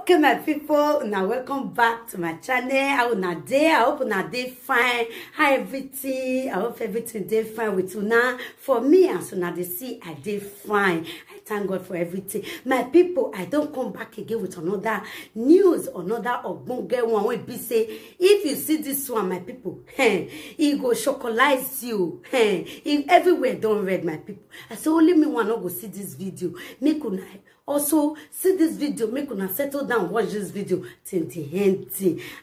Okay, my people, now welcome back to my channel. How una day? I hope una day fine. How everything? I hope everything day fine with una. For me, as una dey see, I day fine. I thank God for everything. My people, I don't come back again with another news, another ogbonge one. Wey be say, if you see this one, my people, he go chocolize you. If everywhere don't read, my people. I say only me one not go see this video. Make una also see this video, make una settle down, watch this video till the end.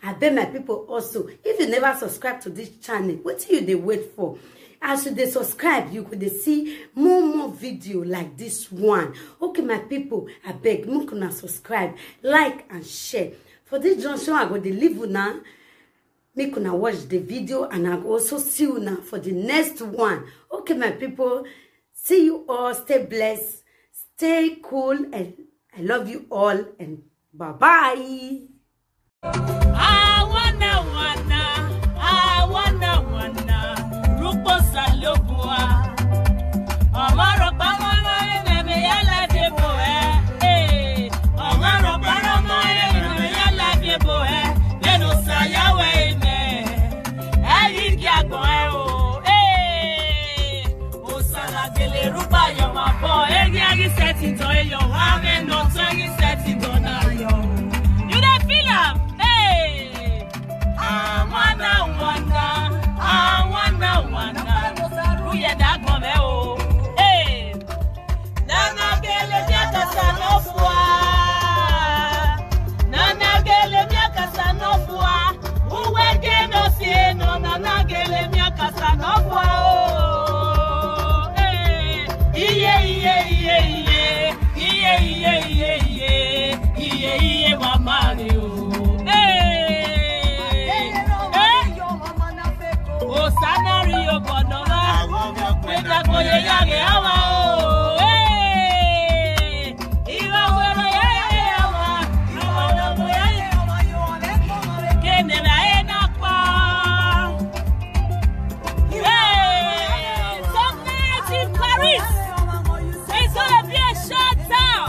I beg my people also, if you never subscribe to this channel, what you they wait for? As you they subscribe, you could see more video like this one. Okay, my people, I beg, make una subscribe, like and share. For this junction, I go to leave una, make una watch the video, and I go also see you now for the next one. Okay, my people, see you all, stay blessed. Stay cool, and I love you all, and bye-bye. I wanna, Rupo Salobua. Amaro Parama, Yala Deboe, Amaro Parama, Yala Deboe, Leno Sayawe, I Yago, Osala Gele Rupa, Yama boy, setting to your having no tongue setting to yo. You don't feel up, hey. I wonder, who ya that come oh, hey. Nana gele miaka sanofua, Nana gele miaka sanofua, uwe geno sieno, Nana gele miaka sanofua, oh, hey. Iye, mama yo. Hey, oh, scenario bonora. Wenda koye yage awa oh. Hey, iwa wero yage awa. Iwa wero yage awa. Kene na ena kwa. Hey, something in Paris. It's gonna be a shutdown.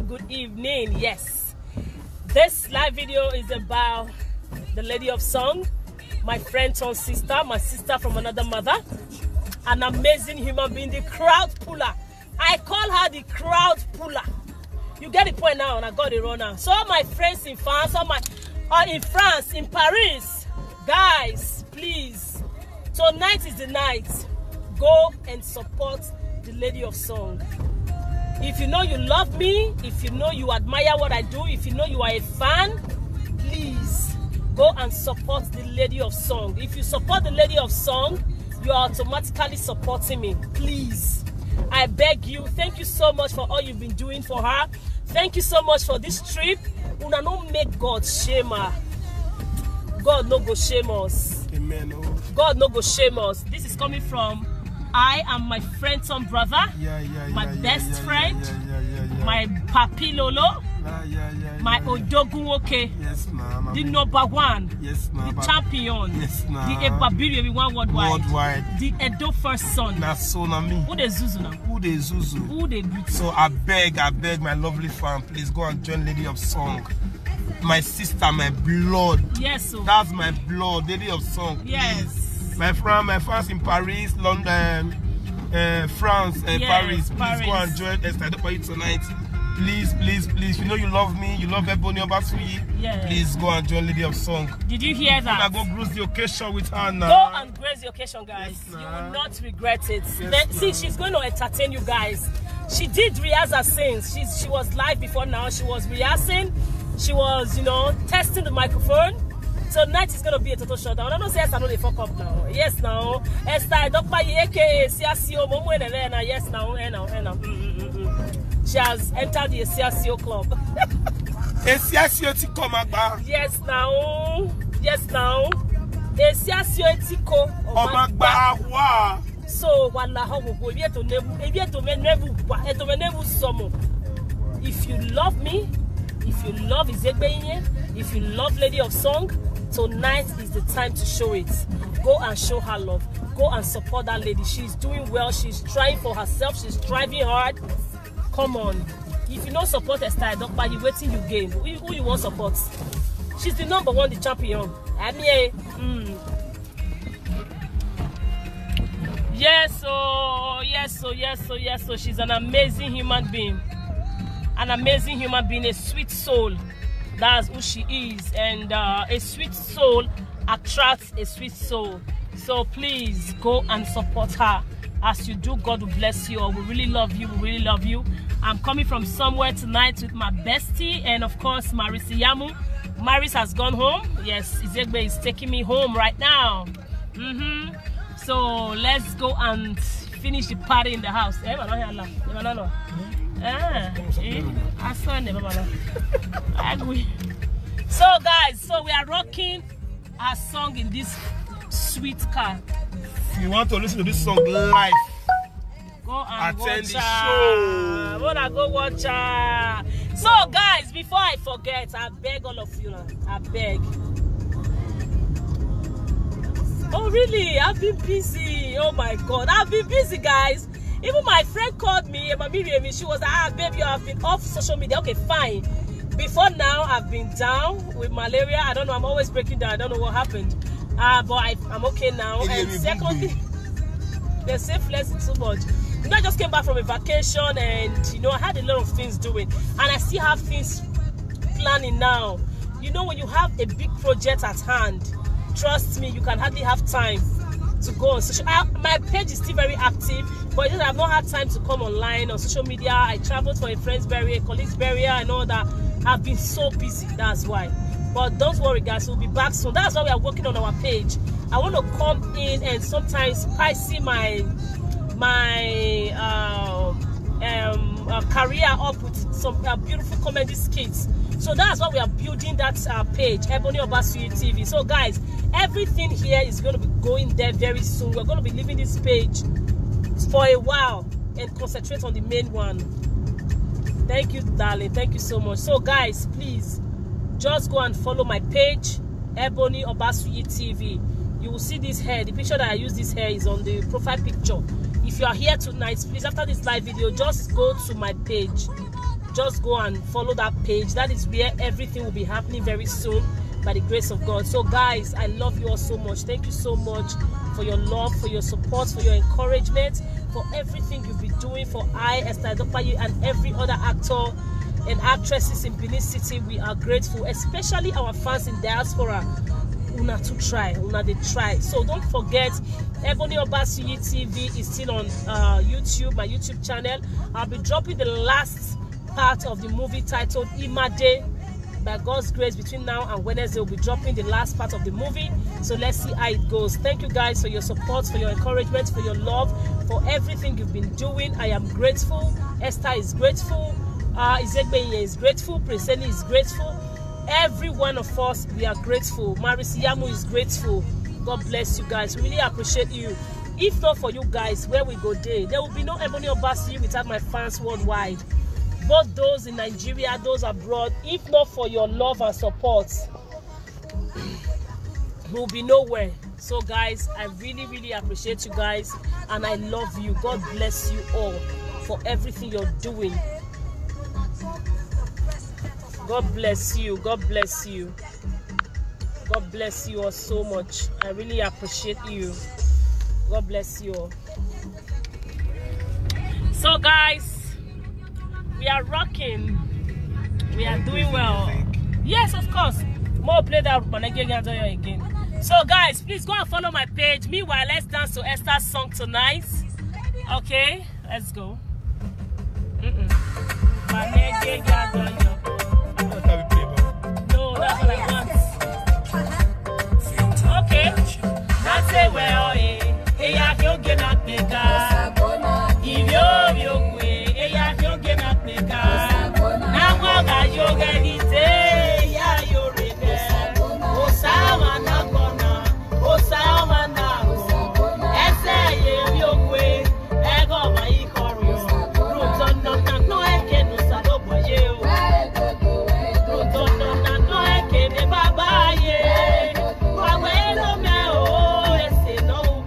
Good evening. Yes, this live video is about the Lady of Song, my friend turned sister, my sister from another mother, an amazing human being, the crowd puller. I call her the crowd puller. You get the point now, and I got it wrong now. So all my friends in France, in France, in Paris, guys, please, tonight is the night. Go and support the Lady of Song. If you know you love me, if you know you admire what I do, if you know you are a fan, please go and support the Lady of Song. If you support the Lady of Song, you are automatically supporting me. Please, I beg you. Thank you so much for all you've been doing for her. Thank you so much for this trip. Una no make God shame her. God no go shame us. Amen. God no go shame us. This is coming from I am my friend's son brother, my best friend, my papi Lolo, my Odogunwoke, yes, ma'am. the number one, yes, ma'am. the champion, yes, ma'am. the Ebabiri everyone worldwide, the Edo first son. That's so na me. Who the Zuzu now? Who the Zuzu? Who the beauty? So I beg my lovely fan, please go and join Lady of Song. My sister, my blood. Yes, so. That's my blood, Lady of Song. Please. Yes. My fans in Paris, London, France, yes, Paris. Please go and join Esther tonight. Please, please, please. You know you love me. You love Enbony Obasuyi. Yes. Please go and join Lady of Song. Did you hear that? I go grace the occasion with her now. Go and grace the occasion, guys. Yes, you will not regret it. Yes, see, she's going to entertain you guys. She did rehearsal since. She was live before now. She was rehearsing. She was, testing the microphone. So tonight is going to be a total shutdown. I don't say Esther, no, they fuck up now. Yes, now. Esther, aka CSCO, yes, now. She has entered the CSCO club. Yes, now. Yes, now. CSCO Tiko. So, if you love me, if you love Izegbenye, if you love Lady of Song, tonight is the time to show it. Go and show her love. Go and support that lady. She's doing well. She's trying for herself. She's striving hard. Come on. If you don't support Esther, but you waiting you gain. Who you want support? She's the number one, the champion. Yes, so she's an amazing human being. An amazing human being, a sweet soul. That's who she is. And a sweet soul attracts a sweet soul. So please go and support her. As you do, God will bless you. We really love you. We really love you. I'm coming from somewhere tonight with my bestie and of course Marisi Yamu. Maris has gone home. Yes, Izegbe is taking me home right now. So let's go and finish the party in the house. So guys, we are rocking our song in this sweet car. If you want to listen to this song live, go and attend watch the show. Go watch her. So guys, before I forget, I beg all of you now. I beg. Oh really? I've been busy. Oh my God, I've been busy, guys. Even my friend called me, she was like, baby, I've been off social media. Okay, fine. Before now, I've been down with malaria. I don't know, I'm always breaking down. I don't know what happened. But I'm okay now. And secondly, they say flexing too much. I just came back from a vacation and, I had a lot of things doing. And I still have things planning now. When you have a big project at hand, trust me, you can hardly have time to go on social. My page is still very active, but I've not had time to come online on social media. I traveled for a friend's burial, a colleague's burial, and all that. I've been so busy, that's why. But don't worry, guys, we'll be back soon. That's why we are working on our page. I want to come in and sometimes spicy my career up with some beautiful comedy skits. So that's why we are building that page, Enbony Obasuyi TV. So guys, everything here is going to be going there very soon. We're going to be leaving this page for a while and concentrate on the main one. Thank you, darling. Thank you so much. So guys, please just go and follow my page, Enbony Obasuyi TV. You will see this hair. The picture that I use this hair is on the profile picture. If you are here tonight, please, after this live video, just go to my page. Just go and follow that page. That is where everything will be happening very soon. by the grace of God. So guys, I love you all so much. Thank you so much for your love, for your support, for your encouragement, for everything you've been doing for Esther Adopaye and every other actor and actresses in Benin City. We are grateful, especially our fans in diaspora. Una to try, una they try. So don't forget, Enbony Obasuyi TV is still on YouTube, my YouTube channel. I'll be dropping the last part of the movie titled Imade. By God's grace, between now and Wednesday, we'll be dropping the last part of the movie. So let's see how it goes. Thank you guys for your support, for your encouragement, for your love, for everything you've been doing. I am grateful. Esther is grateful. Izegbenye is grateful. Preseni is grateful. Every one of us, we are grateful. Marisiyamu is grateful. God bless you guys. Really appreciate you. If not for you guys, where we go there will be no Enbony Obasuyi without my fans worldwide. Both those in Nigeria, those abroad. If not for your love and support, we'll be nowhere. So guys, I really, really appreciate you guys, and I love you. God bless you all for everything you're doing. God bless you. God bless you. God bless you all so much. I really appreciate you. God bless you all. So guys, we are rocking. We are doing well. Yes, of course. More play that again. So guys, please go and follow my page. Meanwhile, let's dance to Esther's song tonight. Okay, let's go. No, that's what I want. Okay. That's it. Well, I don't get out the car. If you're no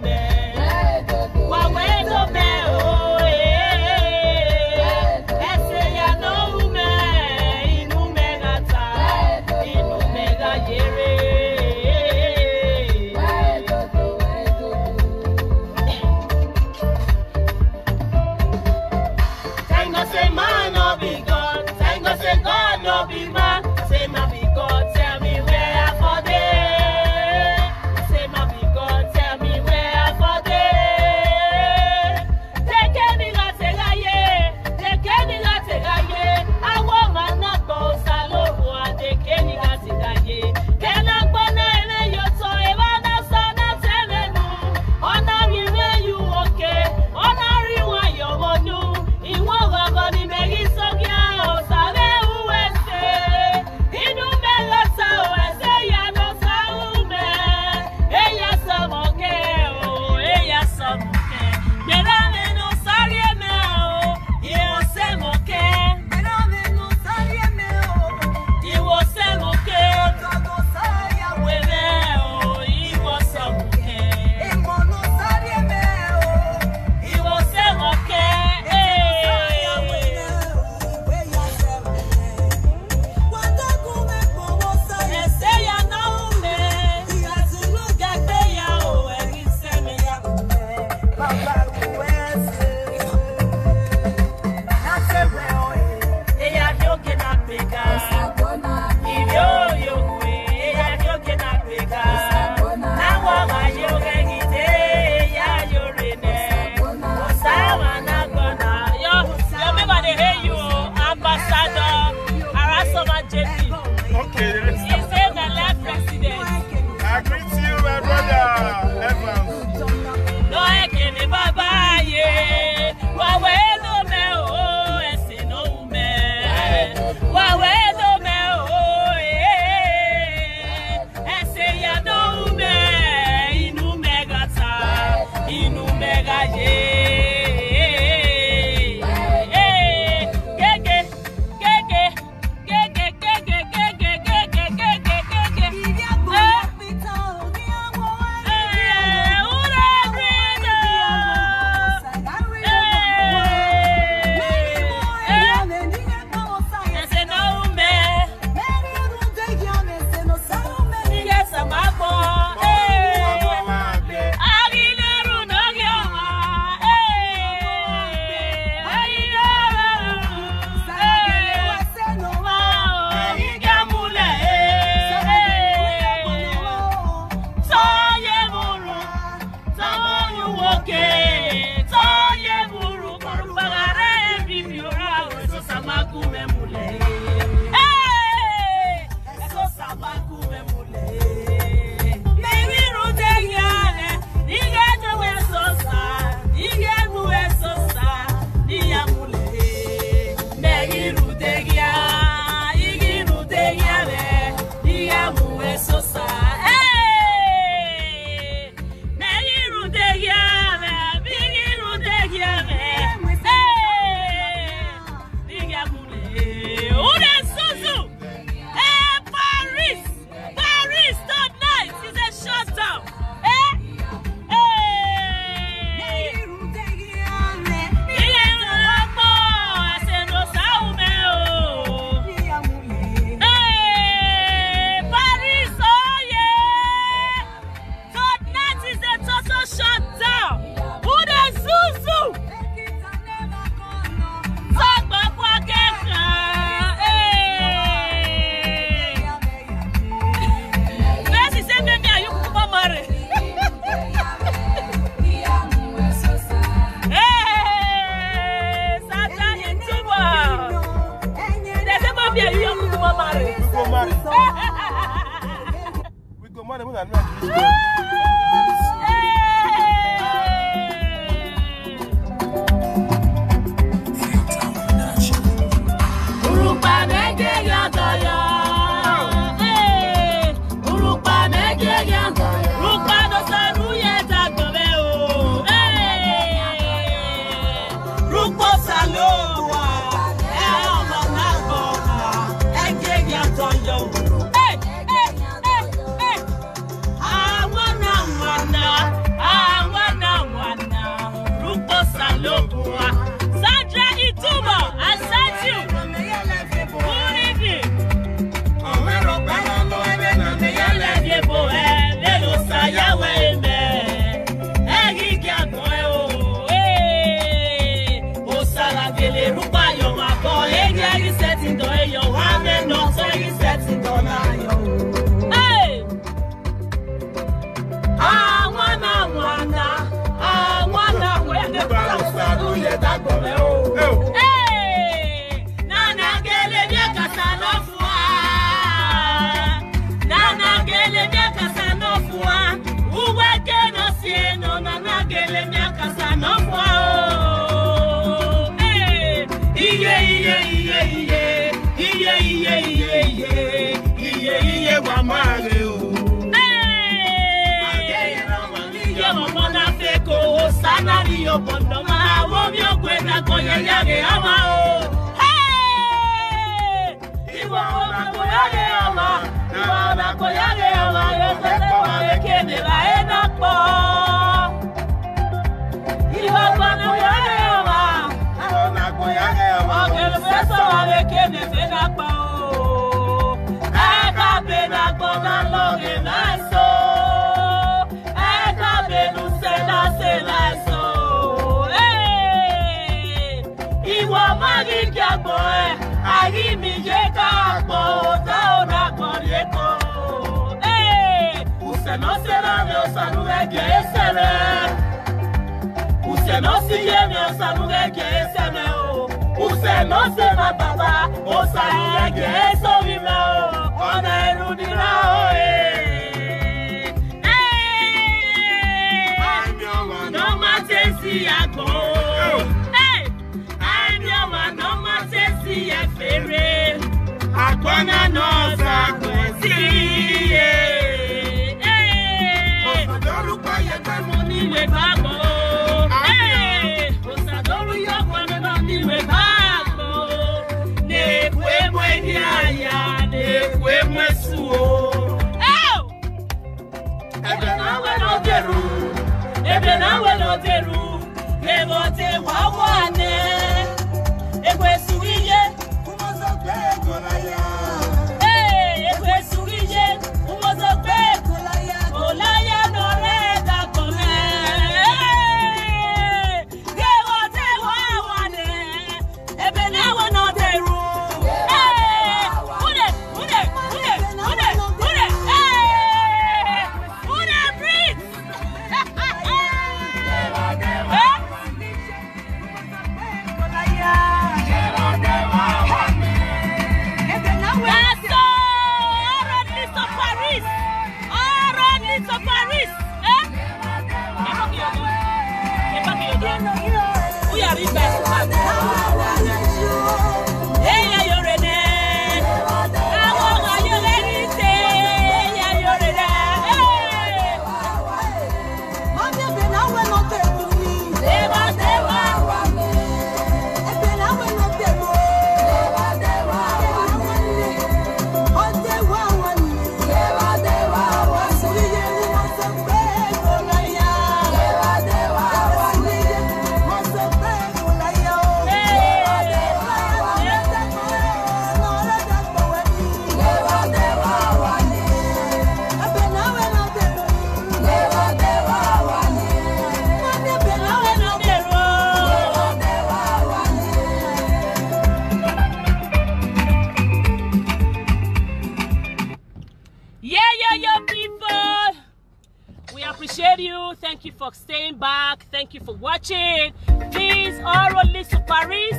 Thank you for staying back. Thank you for watching. Please, all release to Paris.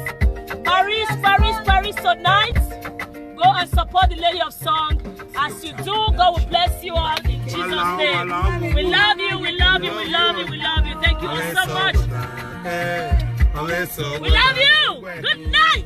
Paris, Paris, Paris tonight. Go and support the Lady of Song. As you do, God will bless you all in Jesus' name. We love you, we love you, we love you, we love you. Thank you all so much. We love you. Good night.